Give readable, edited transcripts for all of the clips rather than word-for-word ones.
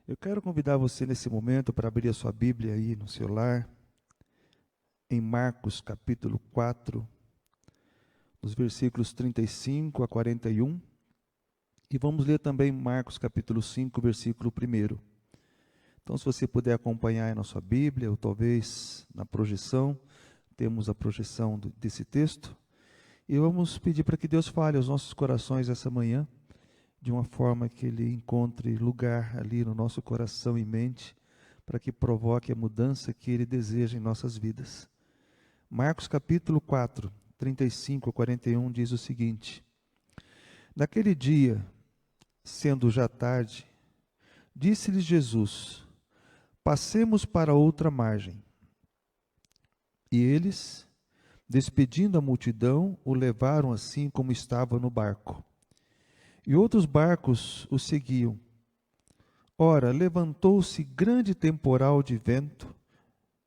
Eu quero convidar você nesse momento para abrir a sua Bíblia aí no celular, em Marcos capítulo 4, nos versículos 35 a 41, e vamos ler também Marcos capítulo 5, versículo 1. Então, se você puder acompanhar aí na sua Bíblia, ou talvez na projeção, temos a projeção desse texto, e vamos pedir para que Deus fale aos nossos corações essa manhã, de uma forma que Ele encontre lugar ali no nosso coração e mente, para que provoque a mudança que Ele deseja em nossas vidas. Marcos capítulo 4, 35 a 41 diz o seguinte: Naquele dia, sendo já tarde, disse-lhes Jesus: Passemos para outra margem. E eles, despedindo a multidão, o levaram assim como estava no barco. E outros barcos o seguiam. Ora, levantou-se grande temporal de vento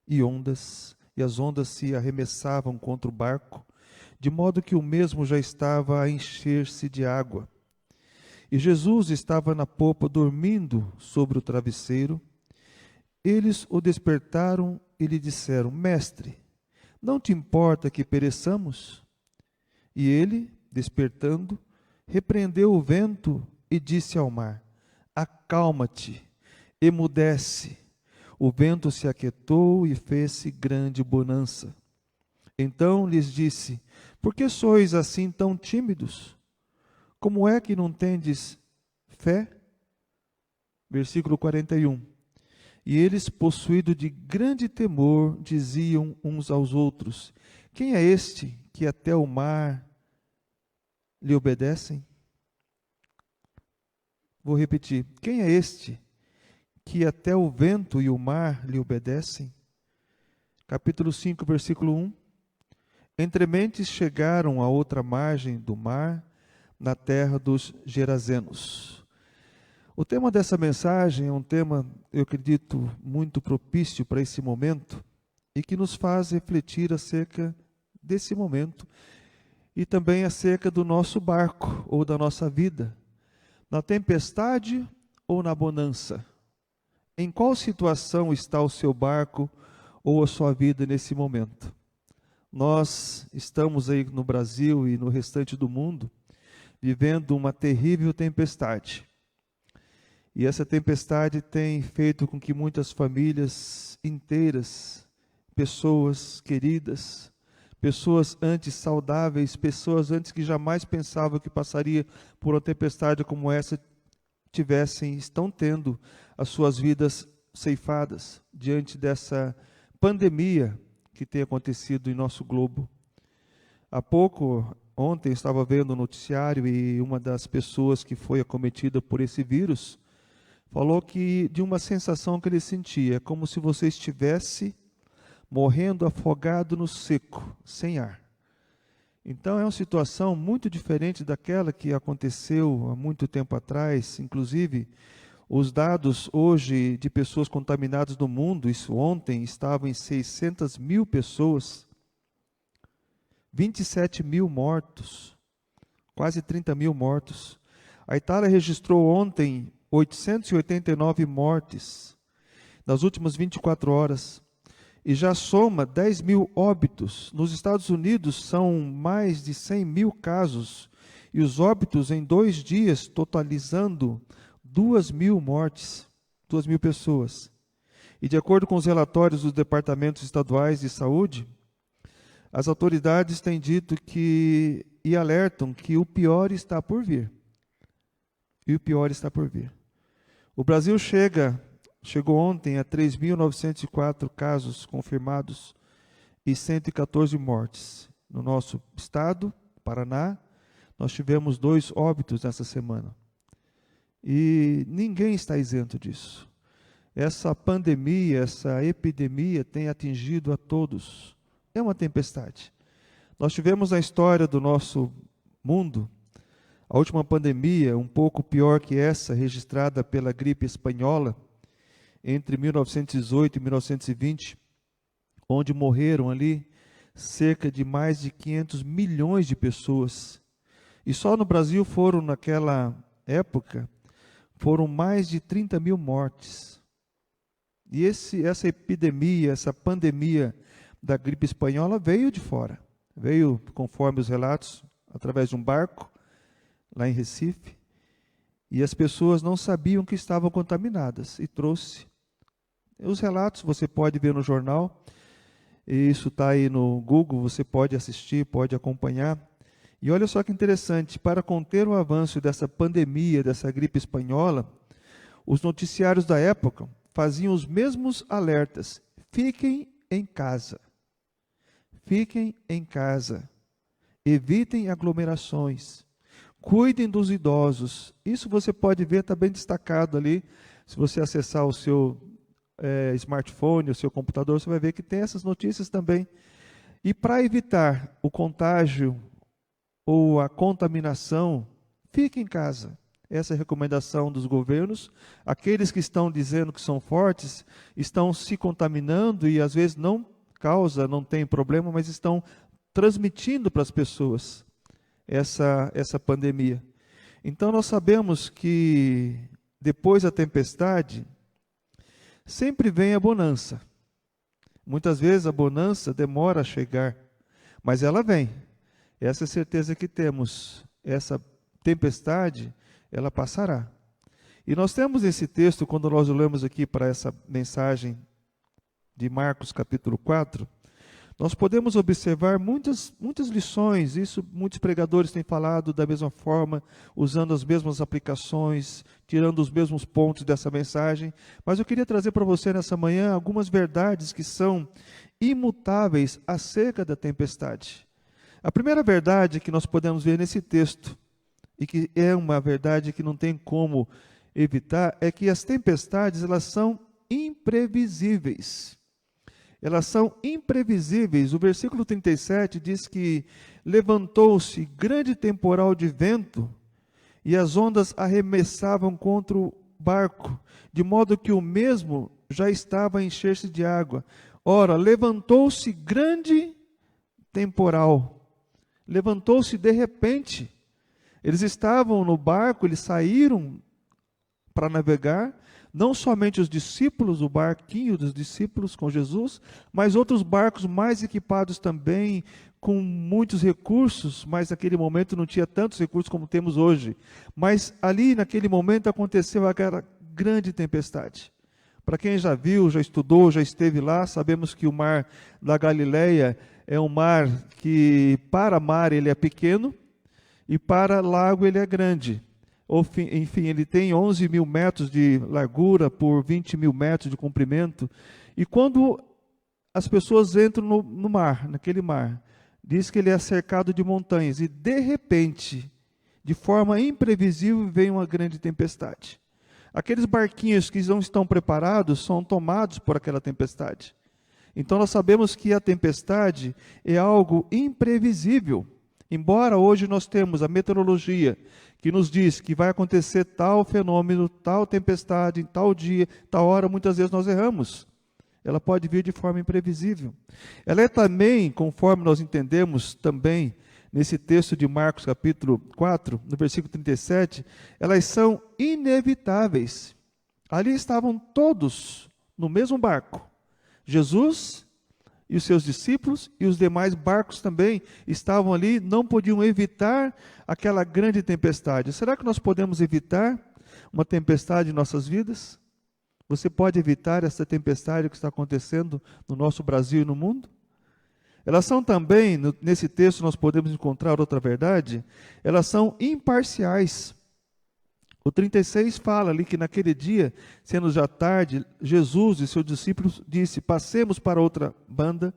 e ondas, e as ondas se arremessavam contra o barco, de modo que o mesmo já estava a encher-se de água. E Jesus estava na popa dormindo sobre o travesseiro. Eles o despertaram e lhe disseram: Mestre, não te importa que pereçamos? E ele, despertando, repreendeu o vento e disse ao mar: Acalma-te, emudece. O vento se aquietou e fez-se grande bonança. Então lhes disse: Por que sois assim tão tímidos? Como é que não tendes fé? Versículo 41. E eles, possuídos de grande temor, diziam uns aos outros: Quem é este que até o mar lhe obedecem? Vou repetir. Quem é este que até o vento e o mar lhe obedecem? Capítulo 5, versículo 1. Entrementes chegaram à outra margem do mar, na terra dos Gerazenos. O tema dessa mensagem é um tema, eu acredito, muito propício para esse momento e que nos faz refletir acerca desse momento e também acerca do nosso barco ou da nossa vida. Na tempestade ou na bonança? Em qual situação está o seu barco ou a sua vida nesse momento? Nós estamos aí no Brasil e no restante do mundo vivendo uma terrível tempestade. E essa tempestade tem feito com que muitas famílias inteiras, pessoas queridas, pessoas antes saudáveis, pessoas antes que jamais pensavam que passaria por uma tempestade como essa, estão tendo as suas vidas ceifadas diante dessa pandemia que tem acontecido em nosso globo. Há pouco, ontem, estava vendo o noticiário e uma das pessoas que foi acometida por esse vírus falou que de uma sensação que ele sentia, como se você estivesse morrendo afogado no seco, sem ar. Então é uma situação muito diferente daquela que aconteceu há muito tempo atrás. Inclusive, os dados hoje de pessoas contaminadas no mundo, isso ontem, estavam em 600 mil pessoas, 27 mil mortos, quase 30 mil mortos. A Itália registrou ontem 889 mortes nas últimas 24 horas. E já soma 10 mil óbitos. Nos Estados Unidos são mais de 100 mil casos. E os óbitos em 2 dias, totalizando 2 mil mortes, 2 mil pessoas. E de acordo com os relatórios dos departamentos estaduais de saúde, as autoridades têm dito que, e alertam que o pior está por vir. E o pior está por vir. O Brasil chegou ontem a 3.904 casos confirmados e 114 mortes. No nosso estado, Paraná, nós tivemos 2 óbitos nessa semana. E ninguém está isento disso. Essa pandemia, essa epidemia tem atingido a todos. É uma tempestade. Nós tivemos na história do nosso mundo a última pandemia, um pouco pior que essa, registrada pela gripe espanhola, entre 1918 e 1920, onde morreram ali cerca de mais de 500 milhões de pessoas. E só no Brasil foram, naquela época, foram mais de 30 mil mortes. E essa epidemia, essa pandemia da gripe espanhola veio de fora. Veio, conforme os relatos, através de um barco, lá em Recife. E as pessoas não sabiam que estavam contaminadas. E trouxe. Os relatos você pode ver no jornal. E isso está aí no Google, você pode assistir, pode acompanhar. E olha só que interessante, para conter o avanço dessa pandemia, dessa gripe espanhola, os noticiários da época faziam os mesmos alertas. Fiquem em casa. Fiquem em casa. Evitem aglomerações. Cuidem dos idosos. Isso você pode ver, está bem destacado ali. Se você acessar o seu smartphone, o seu computador, você vai ver que tem essas notícias também. E para evitar o contágio ou a contaminação, fique em casa. Essa é a recomendação dos governos. Aqueles que estão dizendo que são fortes, estão se contaminando e às vezes não causa, não tem problema, mas estão transmitindo para as pessoas essa pandemia. Então nós sabemos que depois da tempestade, sempre vem a bonança. Muitas vezes a bonança demora a chegar, mas ela vem. Essa é a certeza que temos. Essa tempestade, ela passará. E nós temos esse texto, quando nós olhamos aqui para essa mensagem de Marcos capítulo 4, nós podemos observar muitas lições. Isso muitos pregadores têm falado da mesma forma, usando as mesmas aplicações, tirando os mesmos pontos dessa mensagem. Mas eu queria trazer para você nessa manhã algumas verdades que são imutáveis acerca da tempestade. A primeira verdade que nós podemos ver nesse texto, e que é uma verdade que não tem como evitar, é que as tempestades, elas são imprevisíveis. Elas são imprevisíveis. O versículo 37 diz que levantou-se grande temporal de vento e as ondas arremessavam contra o barco, de modo que o mesmo já estava a encher-se de água. Ora, levantou-se grande temporal. Levantou-se de repente. Eles estavam no barco, eles saíram para navegar, não somente os discípulos, o barquinho dos discípulos com Jesus, mas outros barcos mais equipados também, com muitos recursos, mas naquele momento não tinha tantos recursos como temos hoje. Mas ali, naquele momento, aconteceu aquela grande tempestade. Para quem já viu, já estudou, já esteve lá, sabemos que o mar da Galileia é um mar que, para mar, ele é pequeno, e para lago ele é grande. Enfim, ele tem 11 mil metros de largura por 20 mil metros de comprimento. E quando as pessoas entram no mar, naquele mar, diz que ele é cercado de montanhas. E de repente, de forma imprevisível, vem uma grande tempestade. Aqueles barquinhos que não estão preparados são tomados por aquela tempestade. Então nós sabemos que a tempestade é algo imprevisível. Embora hoje nós temos a meteorologia que nos diz que vai acontecer tal fenômeno, tal tempestade, em tal dia, tal hora, muitas vezes nós erramos. Ela pode vir de forma imprevisível. Ela é também, conforme nós entendemos também, nesse texto de Marcos capítulo 4, no versículo 37, elas são inevitáveis. Ali estavam todos no mesmo barco. Jesus e os seus discípulos e os demais barcos também estavam ali, não podiam evitar aquela grande tempestade. Será que nós podemos evitar uma tempestade em nossas vidas? Você pode evitar essa tempestade que está acontecendo no nosso Brasil e no mundo? Elas são também, nesse texto nós podemos encontrar outra verdade, elas são imparciais. O 36 fala ali que naquele dia, sendo já tarde, Jesus e seus discípulos disse: passemos para outra banda,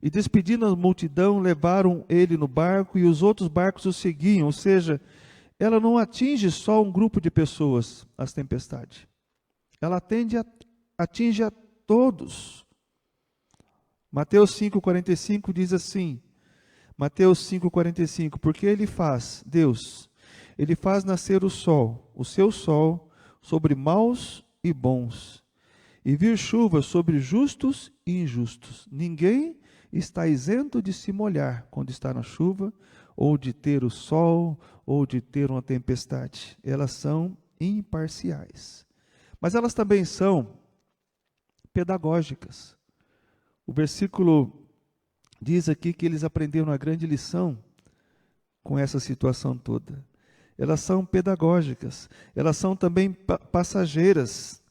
e despedindo a multidão, levaram ele no barco e os outros barcos o seguiam. Ou seja, ela não atinge só um grupo de pessoas, as tempestades. Ela atinge a todos. Mateus 5,45 diz assim, Mateus 5,45, porque ele faz, Deus, ele faz nascer o seu sol, sobre maus e bons, e vir chuva sobre justos e injustos. Ninguém está isento de se molhar quando está na chuva, ou de ter o sol, ou de ter uma tempestade. Elas são imparciais. Mas elas também são pedagógicas. O versículo diz aqui que eles aprenderam uma grande lição com essa situação toda. Elas são pedagógicas, elas são também passageiras.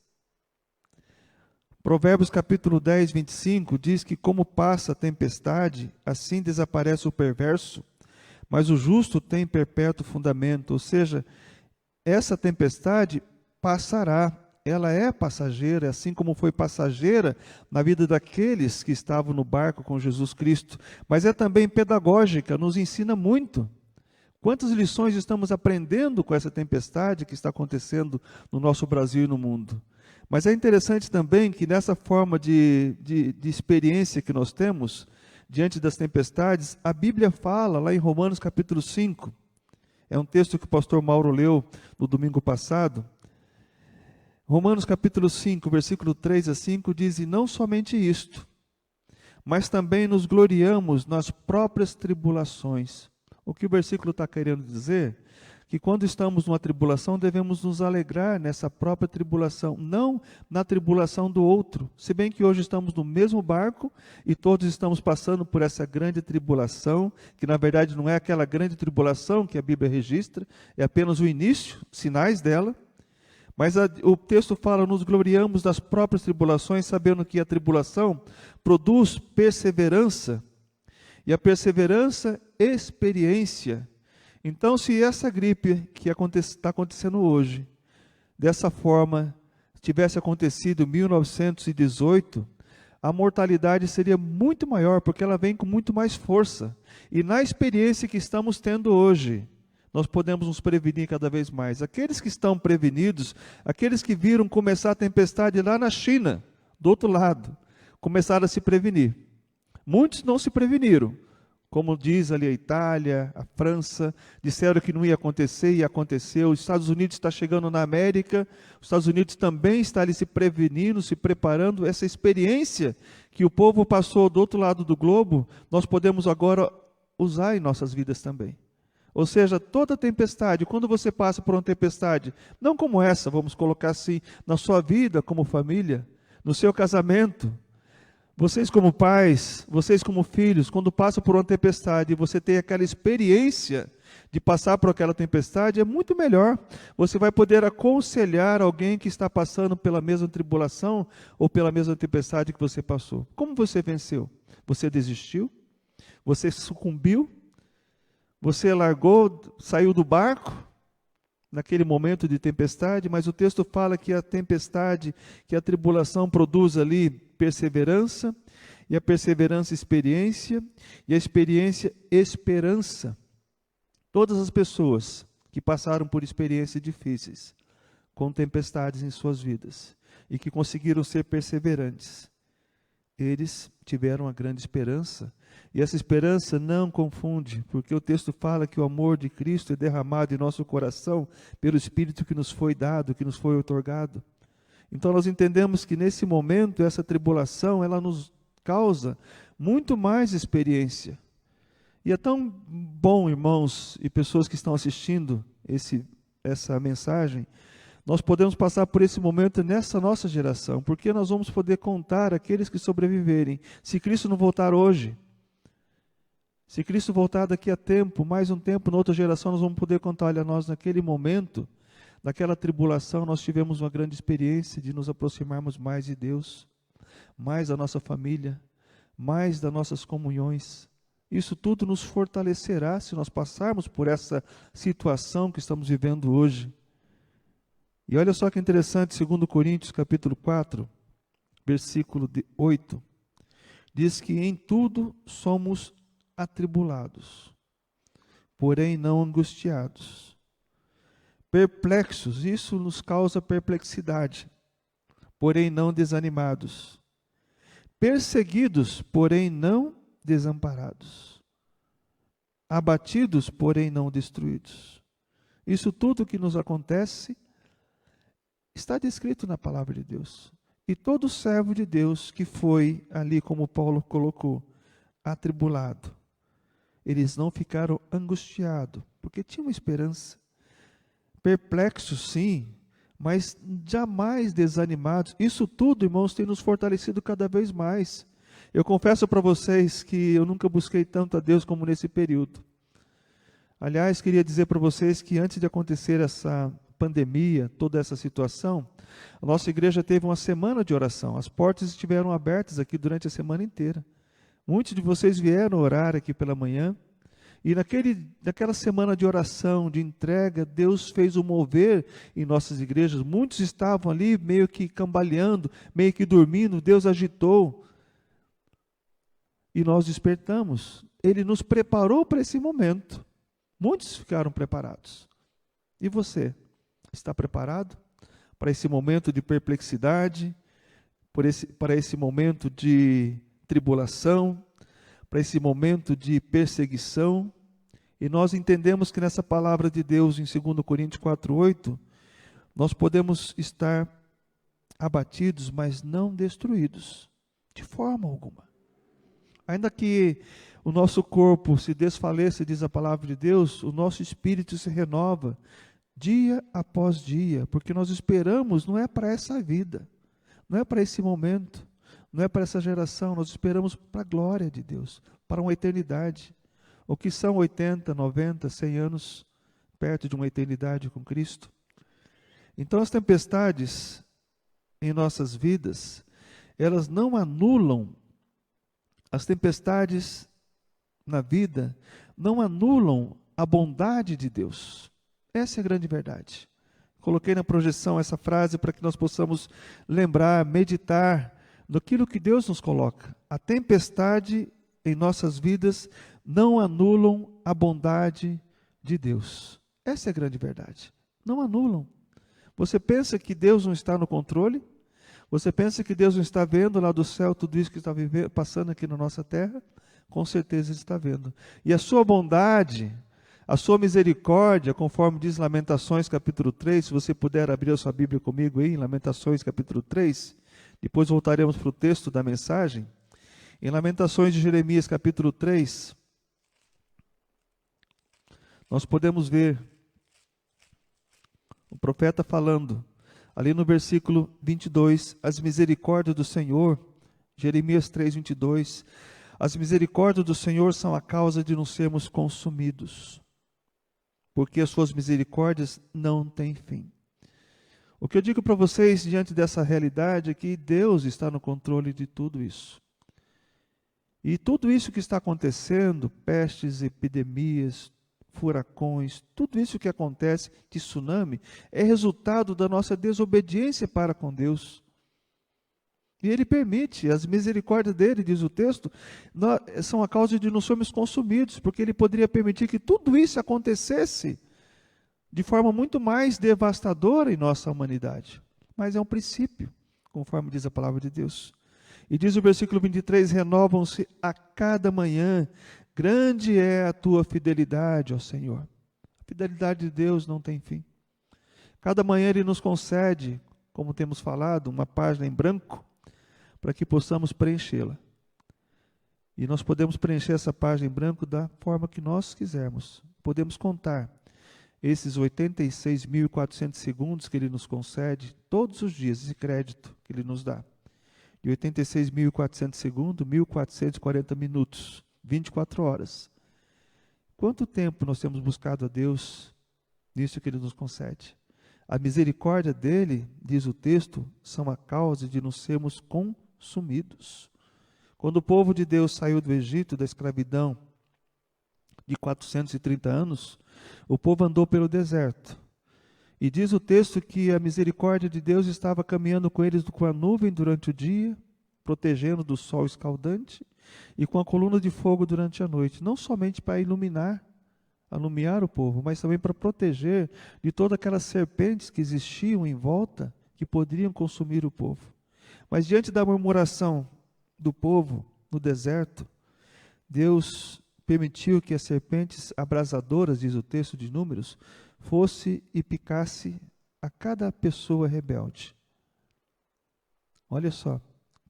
Provérbios capítulo 10, 25 diz que como passa a tempestade, assim desaparece o perverso, mas o justo tem perpétuo fundamento. Ou seja, essa tempestade passará, ela é passageira, assim como foi passageira na vida daqueles que estavam no barco com Jesus Cristo, mas é também pedagógica, nos ensina muito. Quantas lições estamos aprendendo com essa tempestade que está acontecendo no nosso Brasil e no mundo? Mas é interessante também que nessa forma de experiência que nós temos, diante das tempestades, a Bíblia fala lá em Romanos capítulo 5, é um texto que o pastor Mauro leu no domingo passado. Romanos capítulo 5, versículo 3 a 5 diz: e não somente isto, mas também nos gloriamos nas próprias tribulações. O que o versículo está querendo dizer? Que quando estamos numa tribulação, devemos nos alegrar nessa própria tribulação, não na tribulação do outro. Se bem que hoje estamos no mesmo barco e todos estamos passando por essa grande tribulação, que na verdade não é aquela grande tribulação que a Bíblia registra, é apenas o início, sinais dela. Mas o texto fala, nos gloriamos das próprias tribulações, sabendo que a tribulação produz perseverança, e a perseverança, experiência. Então, se essa gripe que está acontecendo hoje, dessa forma, tivesse acontecido em 1918, a mortalidade seria muito maior, porque ela vem com muito mais força. E na experiência que estamos tendo hoje, nós podemos nos prevenir cada vez mais. Aqueles que estão prevenidos, aqueles que viram começar a tempestade lá na China, do outro lado, começaram a se prevenir. Muitos não se preveniram. Como diz ali a Itália, a França, disseram que não ia acontecer e aconteceu. Os Estados Unidos está chegando na América, os Estados Unidos também está ali se prevenindo, se preparando. Essa experiência que o povo passou do outro lado do globo, nós podemos agora usar em nossas vidas também. Ou seja, toda tempestade, quando você passa por uma tempestade, não como essa, vamos colocar assim, na sua vida como família, no seu casamento, vocês como pais, vocês como filhos, quando passam por uma tempestade e você tem aquela experiência de passar por aquela tempestade, é muito melhor. Você vai poder aconselhar alguém que está passando pela mesma tribulação ou pela mesma tempestade que você passou. Como você venceu? Você desistiu? Você sucumbiu? Você largou, saiu do barco naquele momento de tempestade? Mas o texto fala que a tempestade, que a tribulação produz ali perseverança, e a perseverança experiência, e a experiência esperança. Todas as pessoas que passaram por experiências difíceis, com tempestades em suas vidas, e que conseguiram ser perseverantes, eles tiveram uma grande esperança. E essa esperança não confunde, porque o texto fala que o amor de Cristo é derramado em nosso coração pelo Espírito que nos foi dado, que nos foi outorgado. Então nós entendemos que nesse momento, essa tribulação, ela nos causa muito mais experiência. E é tão bom, irmãos e pessoas que estão assistindo essa mensagem, nós podemos passar por esse momento nessa nossa geração, porque nós vamos poder contar aqueles que sobreviverem. Se Cristo não voltar hoje, se Cristo voltar daqui a tempo, mais um tempo, na outra geração, nós vamos poder contar, olha, nós naquele momento, naquela tribulação, nós tivemos uma grande experiência de nos aproximarmos mais de Deus, mais da nossa família, mais das nossas comunhões. Isso tudo nos fortalecerá se nós passarmos por essa situação que estamos vivendo hoje. E olha só que interessante, 2 Coríntios capítulo 4, versículo 8, diz que em tudo somos atribulados, porém não angustiados, perplexos, isso nos causa perplexidade, porém não desanimados, perseguidos, porém não desamparados, abatidos, porém não destruídos. Isso tudo que nos acontece está descrito na palavra de Deus. E todo servo de Deus que foi ali, como Paulo colocou, atribulado, eles não ficaram angustiados, porque tinham esperança. Perplexos, sim, mas jamais desanimados. Isso tudo, irmãos, tem nos fortalecido cada vez mais. Eu confesso para vocês que eu nunca busquei tanto a Deus como nesse período. Aliás, queria dizer para vocês que antes de acontecer essa pandemia, toda essa situação, a nossa igreja teve uma semana de oração. As portas estiveram abertas aqui durante a semana inteira. Muitos de vocês vieram orar aqui pela manhã. E naquela semana de oração, de entrega, Deus fez um mover em nossas igrejas. Muitos estavam ali meio que cambaleando, meio que dormindo. Deus agitou. E nós despertamos. Ele nos preparou para esse momento. Muitos ficaram preparados. E você? Está preparado para esse momento de perplexidade? Para esse momento de tribulação? Para esse momento de perseguição? E nós entendemos que nessa palavra de Deus, em 2 Coríntios 4:8, nós podemos estar abatidos, mas não destruídos, de forma alguma. Ainda que o nosso corpo se desfaleça, diz a palavra de Deus, o nosso espírito se renova dia após dia, porque nós esperamos, não é para essa vida, não é para esse momento, não é para essa geração, nós esperamos para a glória de Deus, para uma eternidade. O que são 80, 90, 100 anos perto de uma eternidade com Cristo? Então as tempestades em nossas vidas, elas não anulam, as tempestades na vida não anulam a bondade de Deus. Essa é a grande verdade. Coloquei na projeção essa frase para que nós possamos lembrar, meditar naquilo que Deus nos coloca. A tempestade em nossas vidas não anulam a bondade de Deus. Essa é a grande verdade. Não anulam. Você pensa que Deus não está no controle? Você pensa que Deus não está vendo lá do céu tudo isso que está passando aqui na nossa terra? Com certeza Ele está vendo. E a sua bondade, a sua misericórdia, conforme diz Lamentações capítulo 3, se você puder abrir a sua Bíblia comigo aí, em Lamentações capítulo 3, depois voltaremos para o texto da mensagem. Em Lamentações de Jeremias capítulo 3, nós podemos ver o profeta falando, ali no versículo 22, as misericórdias do Senhor, Jeremias 3, 22, as misericórdias do Senhor são a causa de não sermos consumidos, porque as suas misericórdias não têm fim. O que eu digo para vocês diante dessa realidade é que Deus está no controle de tudo isso. E tudo isso que está acontecendo, pestes, epidemias, furacões, tudo isso que acontece, de tsunami, é resultado da nossa desobediência para com Deus. E Ele permite, as misericórdias dEle, diz o texto, são a causa de não sermos consumidos, porque Ele poderia permitir que tudo isso acontecesse de forma muito mais devastadora em nossa humanidade. Mas é um princípio, conforme diz a palavra de Deus. E diz o versículo 23, renovam-se a cada manhã, grande é a tua fidelidade, ó Senhor. A fidelidade de Deus não tem fim. Cada manhã Ele nos concede, como temos falado, uma página em branco, para que possamos preenchê-la. E nós podemos preencher essa página em branco da forma que nós quisermos. Podemos contar esses 86.400 segundos que Ele nos concede, todos os dias, esse crédito que Ele nos dá. De 86.400 segundos, 1.440 minutos, 24 horas. Quanto tempo nós temos buscado a Deus nisso que Ele nos concede? A misericórdia dEle, diz o texto, são a causa de não sermos consumidos. Quando o povo de Deus saiu do Egito, da escravidão, de 430 anos, o povo andou pelo deserto. E diz o texto que a misericórdia de Deus estava caminhando com eles com a nuvem durante o dia, protegendo do sol escaldante, e com a coluna de fogo durante a noite, não somente para alumiar o povo, mas também para proteger de todas aquelas serpentes que existiam em volta, que poderiam consumir o povo. Mas diante da murmuração do povo no deserto, Deus permitiu que as serpentes abrasadoras, diz o texto de Números, fosse e picasse a cada pessoa rebelde. Olha só,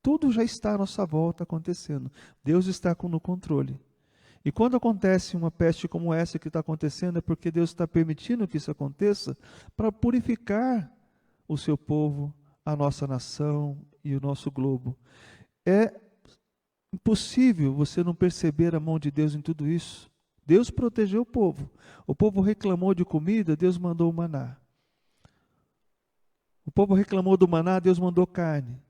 tudo já está à nossa volta acontecendo. Deus está no controle. E quando acontece uma peste como essa que está acontecendo, é porque Deus está permitindo que isso aconteça para purificar o seu povo, a nossa nação e o nosso globo. É impossível você não perceber a mão de Deus em tudo isso. Deus protegeu o povo. O povo reclamou de comida, Deus mandou o maná. O povo reclamou do maná, Deus mandou carne.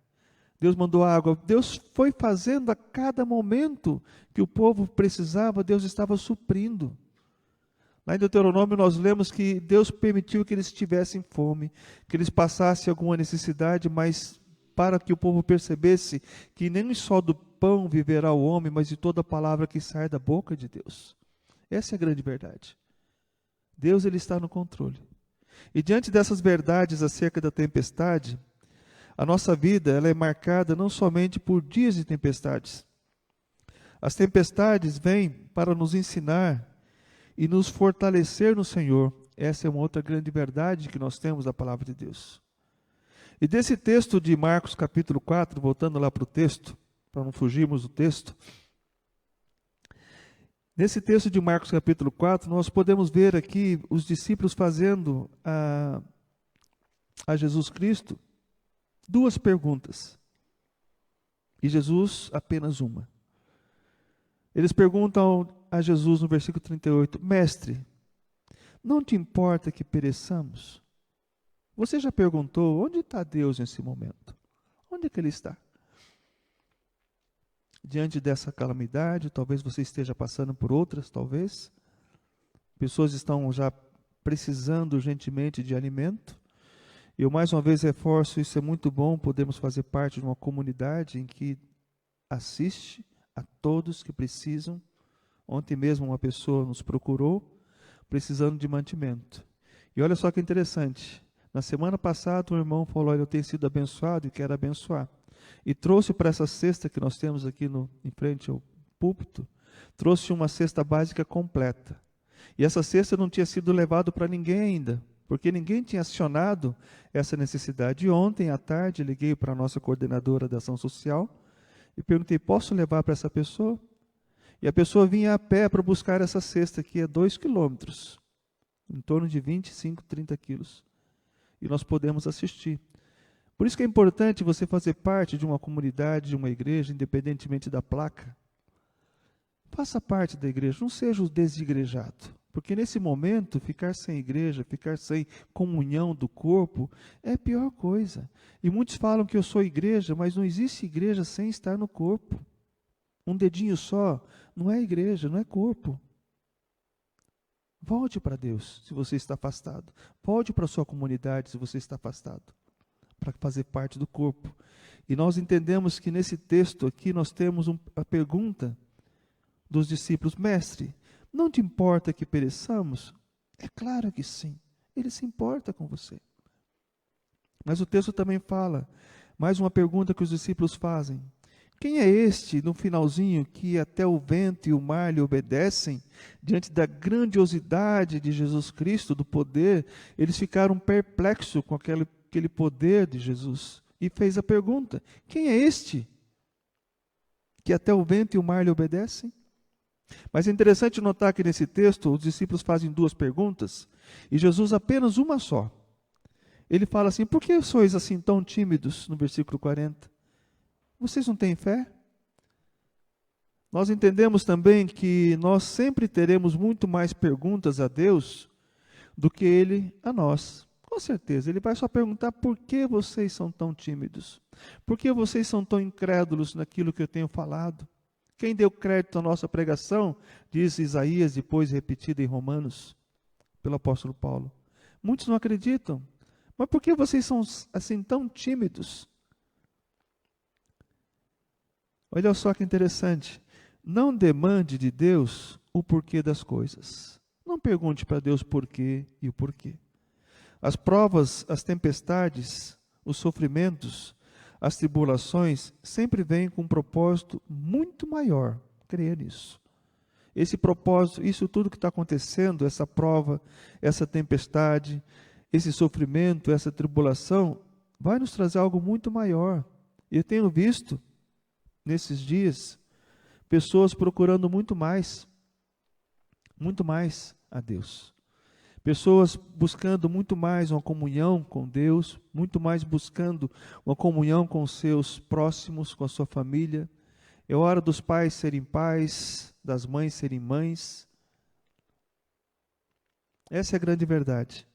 Deus mandou água. Deus foi fazendo a cada momento que o povo precisava, Deus estava suprindo. Lá em Deuteronômio nós lemos que Deus permitiu que eles tivessem fome, que eles passassem alguma necessidade, mas para que o povo percebesse que nem só do pão viverá o homem, mas de toda palavra que sai da boca de Deus. Essa é a grande verdade. Deus, ele está no controle. E diante dessas verdades acerca da tempestade, a nossa vida ela é marcada não somente por dias de tempestades. As tempestades vêm para nos ensinar e nos fortalecer no Senhor. Essa é uma outra grande verdade que nós temos da palavra de Deus. E desse texto de Marcos capítulo 4, voltando lá para o texto, para não fugirmos do texto, nesse texto de Marcos capítulo 4, nós podemos ver aqui os discípulos fazendo a Jesus Cristo duas perguntas. E Jesus apenas uma. Eles perguntam a Jesus no versículo 38, Mestre, não te importa que pereçamos? Você já perguntou, onde está Deus nesse momento? Onde é que Ele está? Diante dessa calamidade, talvez você esteja passando por outras, talvez. Pessoas estão já precisando urgentemente de alimento. Eu mais uma vez reforço, isso é muito bom, podemos fazer parte de uma comunidade em que assiste a todos que precisam. Ontem mesmo uma pessoa nos procurou, precisando de mantimento. E olha só que interessante, na semana passada um irmão falou, olha, eu tenho sido abençoado e quero abençoar. E trouxe para essa cesta que nós temos aqui em frente ao púlpito, trouxe uma cesta básica completa. E essa cesta não tinha sido levada para ninguém ainda, porque ninguém tinha acionado essa necessidade. E ontem à tarde liguei para a nossa coordenadora da ação social e perguntei, posso levar para essa pessoa? E a pessoa vinha a pé para buscar essa cesta que é 2 quilômetros, em torno de 25, 30 quilos. E nós podemos assistir. Por isso que é importante você fazer parte de uma comunidade, de uma igreja, independentemente da placa. Faça parte da igreja, não seja o desigrejado. Porque nesse momento, ficar sem igreja, ficar sem comunhão do corpo, é a pior coisa. E muitos falam que eu sou igreja, mas não existe igreja sem estar no corpo. Um dedinho só não é igreja, não é corpo. Volte para Deus, se você está afastado. Volte para a sua comunidade, se você está afastado, para fazer parte do corpo. E nós entendemos que nesse texto aqui nós temos a pergunta dos discípulos, Mestre, não te importa que pereçamos? É claro que sim, Ele se importa com você. Mas o texto também fala, mais uma pergunta que os discípulos fazem, quem é este, no finalzinho, que até o vento e o mar lhe obedecem? Diante da grandiosidade de Jesus Cristo, do poder, eles ficaram perplexos com aquele poder de Jesus. E fez a pergunta, quem é este, que até o vento e o mar lhe obedecem? Mas é interessante notar que nesse texto, os discípulos fazem duas perguntas, e Jesus apenas uma só. Ele fala assim, por que sois assim tão tímidos, no versículo 40? Vocês não têm fé? Nós entendemos também que nós sempre teremos muito mais perguntas a Deus do que Ele a nós. Com certeza, Ele vai só perguntar por que vocês são tão tímidos? Por que vocês são tão incrédulos naquilo que eu tenho falado? Quem deu crédito à nossa pregação, diz Isaías, depois repetida em Romanos, pelo apóstolo Paulo. Muitos não acreditam. Mas por que vocês são assim tão tímidos? Olha só que interessante. Não demande de Deus o porquê das coisas. Não pergunte para Deus porquê e o porquê. As provas, as tempestades, os sofrimentos, as tribulações sempre vêm com um propósito muito maior. Creia nisso. Esse propósito, isso tudo que está acontecendo, essa prova, essa tempestade, esse sofrimento, essa tribulação, vai nos trazer algo muito maior. Eu tenho visto nesses dias, pessoas procurando muito mais a Deus. Pessoas buscando muito mais uma comunhão com Deus, muito mais buscando uma comunhão com os seus próximos, com a sua família. É hora dos pais serem pais, das mães serem mães. Essa é a grande verdade.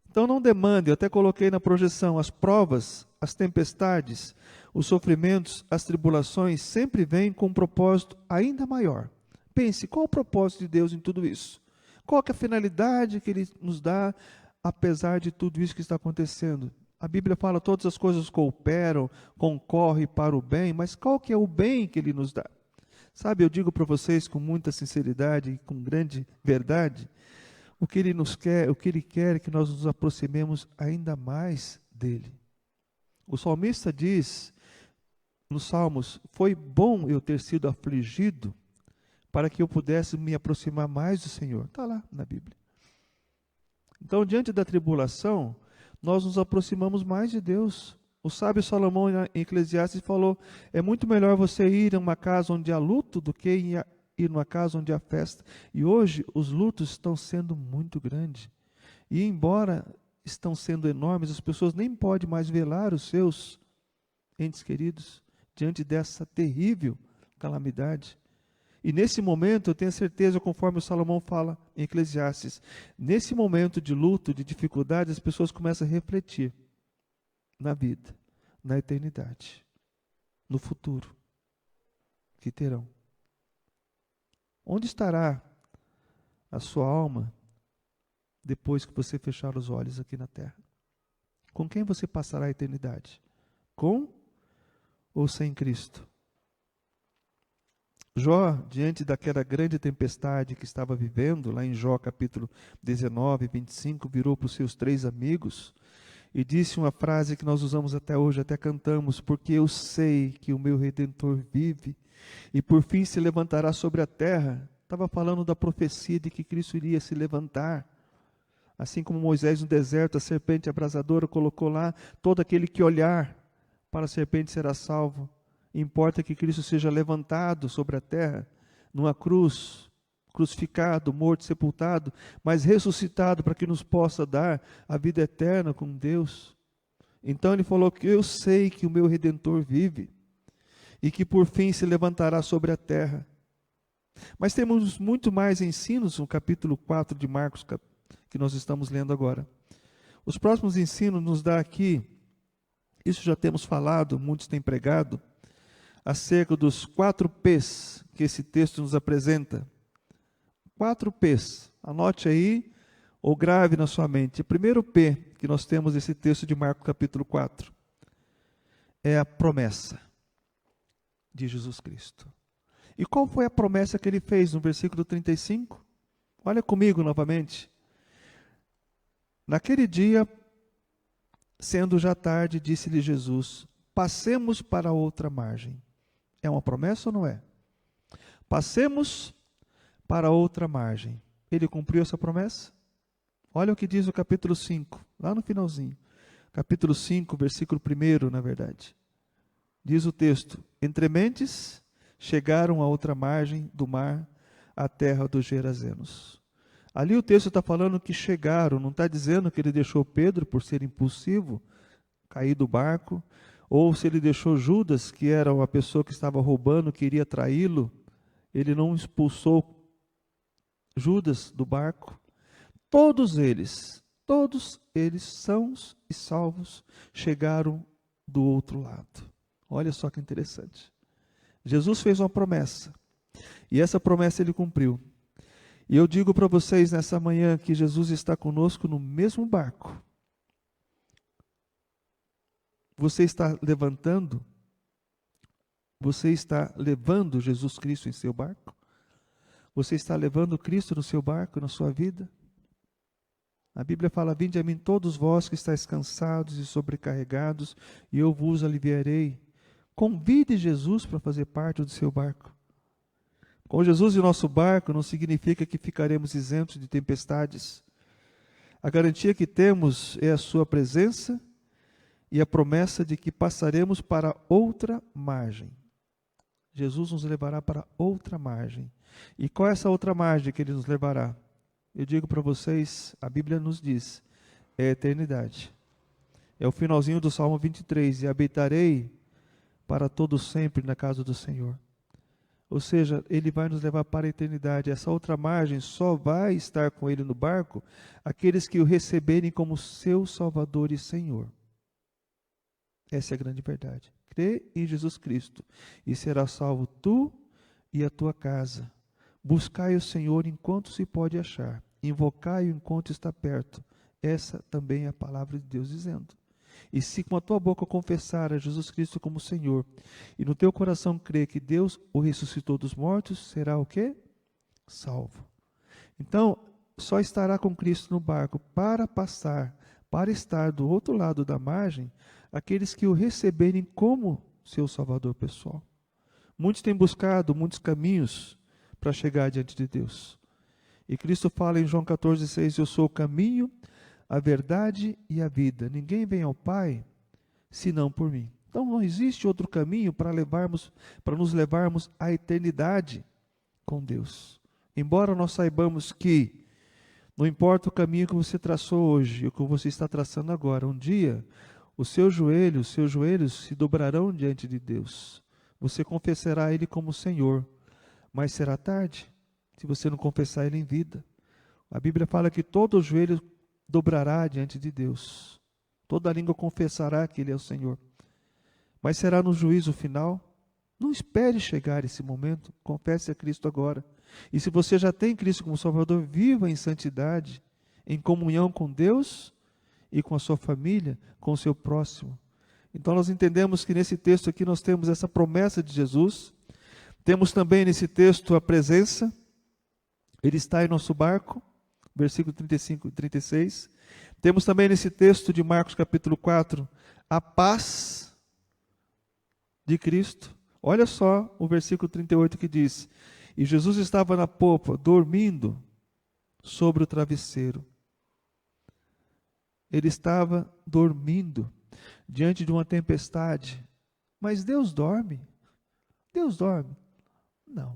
Então não demande, eu até coloquei na projeção, as provas, as tempestades, os sofrimentos, as tribulações sempre vêm com um propósito ainda maior. Pense, qual o propósito de Deus em tudo isso? Qual que é a finalidade que Ele nos dá, apesar de tudo isso que está acontecendo? A Bíblia fala, todas as coisas cooperam, concorrem para o bem, mas qual que é o bem que Ele nos dá? Sabe, eu digo para vocês com muita sinceridade e com grande verdade, o que Ele nos quer, o que Ele quer é que nós nos aproximemos ainda mais dEle. O salmista diz, nos Salmos, foi bom eu ter sido afligido, para que eu pudesse me aproximar mais do Senhor. Está lá na Bíblia. Então, diante da tribulação, nós nos aproximamos mais de Deus. O sábio Salomão, em Eclesiastes, falou, é muito melhor você ir a uma casa onde há luto do que ir numa casa onde há festa. E hoje, os lutos estão sendo muito grandes. E embora estão sendo enormes, as pessoas nem podem mais velar os seus entes queridos diante dessa terrível calamidade. E nesse momento, eu tenho certeza, conforme o Salomão fala em Eclesiastes, nesse momento de luto, de dificuldade, as pessoas começam a refletir na vida, na eternidade, no futuro que terão. Onde estará a sua alma depois que você fechar os olhos aqui na terra? Com quem você passará a eternidade? Com ou sem Cristo? Jó, diante daquela grande tempestade que estava vivendo, lá em Jó capítulo 19, 25, virou para os seus 3 amigos e disse uma frase que nós usamos até hoje, até cantamos, porque eu sei que o meu Redentor vive e por fim se levantará sobre a terra. Estava falando da profecia de que Cristo iria se levantar. Assim como Moisés no deserto, a serpente abrasadora colocou lá, todo aquele que olhar para a serpente será salvo. Importa que Cristo seja levantado sobre a terra, numa cruz, crucificado, morto, sepultado, mas ressuscitado para que nos possa dar a vida eterna com Deus. Então ele falou que eu sei que o meu Redentor vive e que por fim se levantará sobre a terra. Mas temos muito mais ensinos no capítulo 4 de Marcos, que nós estamos lendo agora. Os próximos ensinos nos dá aqui, isso já temos falado, muitos têm pregado, acerca dos 4 P's que esse texto nos apresenta. 4 P's, anote aí ou grave na sua mente. O primeiro P que nós temos nesse texto de Marcos capítulo 4 é a promessa de Jesus Cristo. E qual foi a promessa que ele fez no versículo 35? Olha comigo novamente. Naquele dia, sendo já tarde, disse-lhe Jesus, passemos para outra margem. É uma promessa ou não é? Passemos para outra margem. Ele cumpriu essa promessa? Olha o que diz o capítulo 5, lá no finalzinho. Capítulo 5, versículo 1, na verdade. Diz o texto, entre mentes chegaram a outra margem do mar, a terra dos Gerazenos. Ali o texto está falando que chegaram, não está dizendo que ele deixou Pedro por ser impulsivo, cair do barco, ou se ele deixou Judas, que era uma pessoa que estava roubando, queria traí-lo, ele não expulsou Judas do barco. Todos eles sãos e salvos, chegaram do outro lado. Olha só que interessante. Jesus fez uma promessa, e essa promessa ele cumpriu. E eu digo para vocês nessa manhã que Jesus está conosco no mesmo barco. Você está levando Jesus Cristo em seu barco? Você está levando Cristo no seu barco, na sua vida? A Bíblia fala, vinde a mim todos vós que estáis cansados e sobrecarregados, e eu vos aliviarei. Convide Jesus para fazer parte do seu barco. Com Jesus em nosso barco não significa que ficaremos isentos de tempestades. A garantia que temos é a sua presença e a promessa de que passaremos para outra margem. Jesus nos levará para outra margem. E qual é essa outra margem que Ele nos levará? eu digo para vocês, a Bíblia nos diz, é a eternidade. É o finalzinho do Salmo 23, e habitarei para todo sempre na casa do Senhor. Ou seja, ele vai nos levar para a eternidade. Essa outra margem só vai estar com ele no barco aqueles que o receberem como seu Salvador e Senhor. Essa é a grande verdade. Crê em Jesus Cristo e será salvo tu e a tua casa. Buscai o Senhor enquanto se pode achar. Invocai-o enquanto está perto. Essa também é a palavra de Deus dizendo. E se com a tua boca confessar a Jesus Cristo como Senhor, e no teu coração crer que Deus o ressuscitou dos mortos, será o quê? Salvo. Então, só estará com Cristo no barco para passar, para estar do outro lado da margem, aqueles que o receberem como seu Salvador pessoal. Muitos têm buscado muitos caminhos para chegar diante de Deus. E Cristo fala em João 14,6, eu sou o caminho, a verdade e a vida. Ninguém vem ao Pai, senão por mim. Então não existe outro caminho para nos levarmos à eternidade com Deus. Embora nós saibamos que não importa o caminho que você traçou hoje, o que você está traçando agora, um dia os seus joelhos se dobrarão diante de Deus. Você confessará Ele como Senhor, mas será tarde se você não confessar Ele em vida. A Bíblia fala que todo joelho dobrará diante de Deus. Toda língua confessará que Ele é o Senhor. Mas será no juízo final? Não espere chegar esse momento. Confesse a Cristo agora. E se você já tem Cristo como Salvador, viva em santidade, em comunhão com Deus e com a sua família, com o seu próximo. Então nós entendemos que nesse texto aqui nós temos essa promessa de Jesus. Temos também nesse texto a presença. Ele está em nosso barco. Versículo 35 e 36. Temos também nesse texto de Marcos capítulo 4, a paz de Cristo. Olha só o versículo 38 que diz, e Jesus estava na popa, dormindo sobre o travesseiro. Ele estava dormindo diante de uma tempestade. Mas Deus dorme? Deus dorme? Não.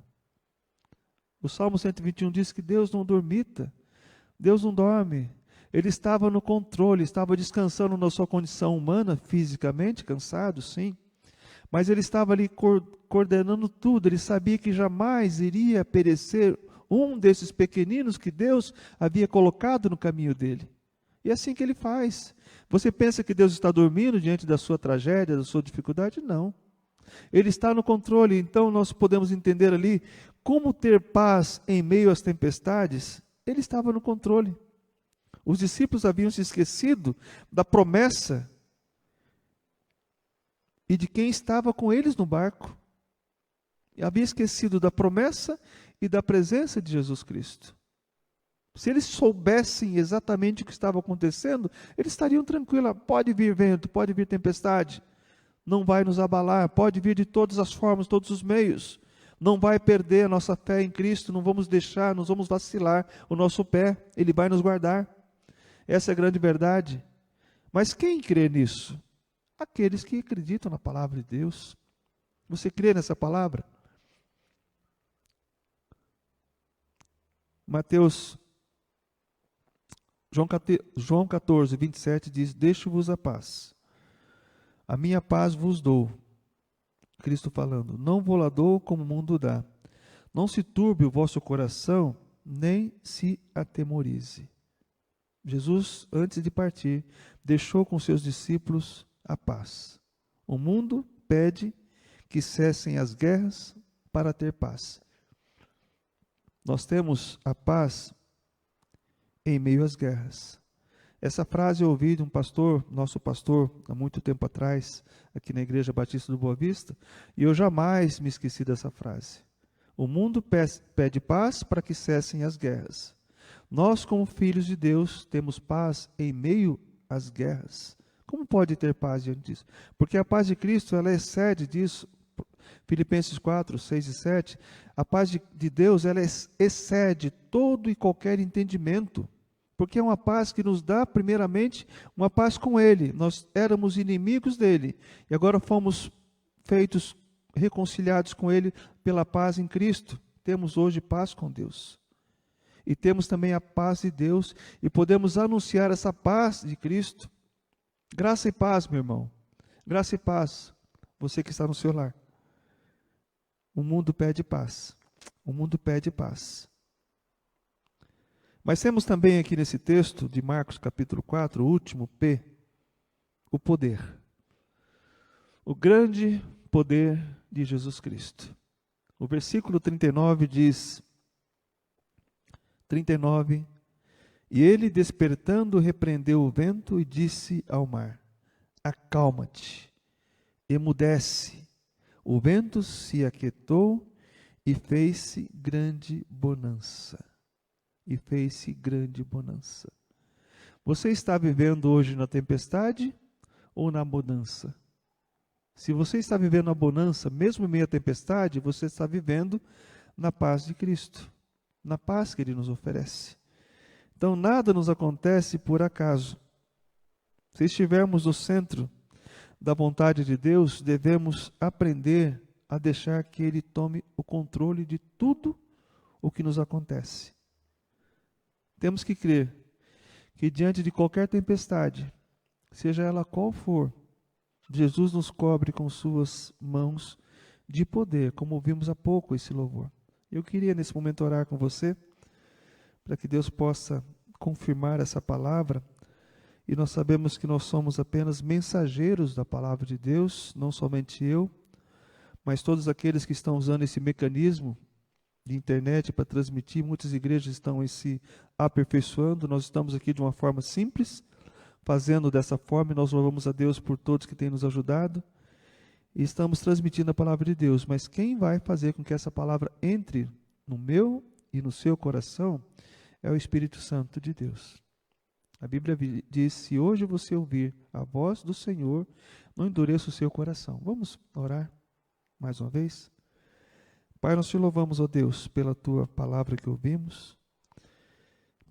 O Salmo 121 diz que Deus não dormita. Deus não dorme, Ele estava no controle, estava descansando na sua condição humana, fisicamente, cansado, sim, mas Ele estava ali coordenando tudo. Ele sabia que jamais iria perecer um desses pequeninos que Deus havia colocado no caminho dele. E é assim que Ele faz. Você pensa que Deus está dormindo diante da sua tragédia, da sua dificuldade? Não. Ele está no controle. Então nós podemos entender ali como ter paz em meio às tempestades. Ele estava no controle. Os discípulos haviam se esquecido da promessa e de quem estava com eles no barco. Havia esquecido da promessa e da presença de Jesus Cristo. Se eles soubessem exatamente o que estava acontecendo, eles estariam tranquilos. Pode vir vento, pode vir tempestade, não vai nos abalar, pode vir de todas as formas, todos os meios. Não vai perder a nossa fé em Cristo, não vamos deixar, não vamos vacilar o nosso pé, Ele vai nos guardar. Essa é a grande verdade. Mas quem crê nisso? Aqueles que acreditam na palavra de Deus. Você crê nessa palavra? João 14, 27 diz, deixo-vos a paz. A minha paz vos dou. Cristo falando, não vou lá dou como o mundo dá. Não se turbe o vosso coração, nem se atemorize. Jesus, antes de partir, deixou com seus discípulos a paz. O mundo pede que cessem as guerras para ter paz. Nós temos a paz em meio às guerras. Essa frase eu ouvi de um pastor, nosso pastor, há muito tempo atrás, aqui na Igreja Batista do Boa Vista, e eu jamais me esqueci dessa frase. O mundo pede paz para que cessem as guerras. Nós, como filhos de Deus, temos paz em meio às guerras. Como pode ter paz diante disso? Porque a paz de Cristo, ela excede disso. Filipenses 4, 6 e 7, a paz de Deus, ela excede todo e qualquer entendimento. Porque é uma paz que nos dá, primeiramente, uma paz com Ele. Nós éramos inimigos dEle, e agora fomos feitos, reconciliados com Ele pela paz em Cristo. Temos hoje paz com Deus. e temos também a paz de Deus, e podemos anunciar essa paz de Cristo. Graça e paz, meu irmão. Graça e paz, você que está no seu lar. O mundo pede paz. O mundo pede paz. Mas temos também aqui nesse texto de Marcos capítulo 4, o último P, o poder. O grande poder de Jesus Cristo. O versículo 39 diz, 39, e ele despertando repreendeu o vento e disse ao mar, acalma-te, emudece. O vento se aquietou e fez-se grande bonança. E fez-se grande bonança. Você está vivendo hoje na tempestade ou na bonança? Se você está vivendo a bonança, mesmo em meio à tempestade, você está vivendo na paz de Cristo, na paz que Ele nos oferece. Então, nada nos acontece por acaso. Se estivermos no centro da vontade de Deus, devemos aprender a deixar que Ele tome o controle de tudo o que nos acontece. Temos que crer que diante de qualquer tempestade, seja ela qual for, Jesus nos cobre com suas mãos de poder, como ouvimos há pouco esse louvor. Eu queria nesse momento orar com você, para que Deus possa confirmar essa palavra, e nós sabemos que nós somos apenas mensageiros da palavra de Deus, não somente eu, mas todos aqueles que estão usando esse mecanismo de internet para transmitir, muitas igrejas estão se aperfeiçoando, nós estamos aqui de uma forma simples, fazendo dessa forma, e nós louvamos a Deus por todos que têm nos ajudado, e estamos transmitindo a palavra de Deus, mas quem vai fazer com que essa palavra entre no meu e no seu coração é o Espírito Santo de Deus. A Bíblia diz, se hoje você ouvir a voz do Senhor, não endureça o seu coração. Vamos orar mais uma vez? Pai, nós te louvamos, ó Deus, pela tua palavra que ouvimos,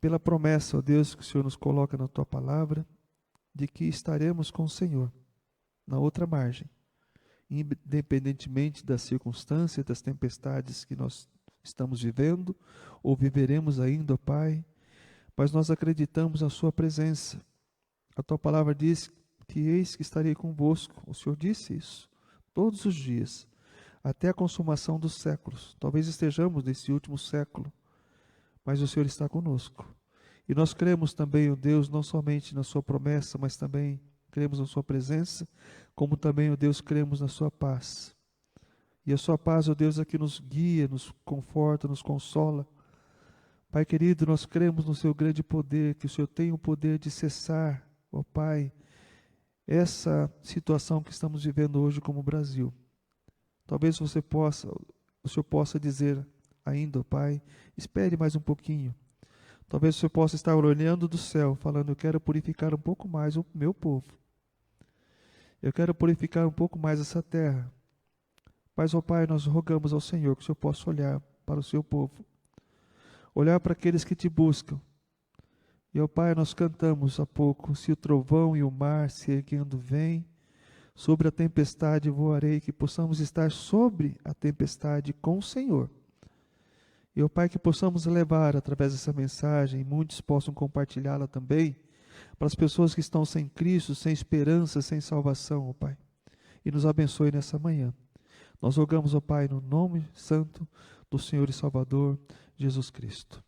pela promessa, ó Deus, que o Senhor nos coloca na tua palavra, de que estaremos com o Senhor na outra margem, independentemente das circunstâncias, das tempestades que nós estamos vivendo ou viveremos ainda, ó Pai, mas nós acreditamos na sua presença. A tua palavra diz que eis que estarei convosco. O Senhor disse isso todos os dias, até a consumação dos séculos. Talvez estejamos nesse último século, mas o Senhor está conosco. E nós cremos também, ó Deus, não somente na sua promessa, mas também cremos na sua presença, como também, ó Deus, cremos na sua paz. E a sua paz, ó Deus, é que nos guia, nos conforta, nos consola. Pai querido, nós cremos no seu grande poder, que o Senhor tem o poder de cessar, ó Pai, essa situação que estamos vivendo hoje como Brasil. Talvez o Senhor possa dizer ainda, ó Pai, espere mais um pouquinho. Talvez o Senhor possa estar olhando do céu, falando, eu quero purificar um pouco mais o meu povo. Eu quero purificar um pouco mais essa terra. Mas, ó Pai, nós rogamos ao Senhor que o Senhor possa olhar para o seu povo. Olhar para aqueles que te buscam. E, ó Pai, nós cantamos há pouco, se o trovão e o mar se erguendo vêm, sobre a tempestade voarei, que possamos estar sobre a tempestade com o Senhor. E, ó Pai, que possamos levar através dessa mensagem, muitos possam compartilhá-la também, para as pessoas que estão sem Cristo, sem esperança, sem salvação, ó Pai. E nos abençoe nessa manhã. Nós rogamos, ó Pai, no nome santo do Senhor e Salvador, Jesus Cristo.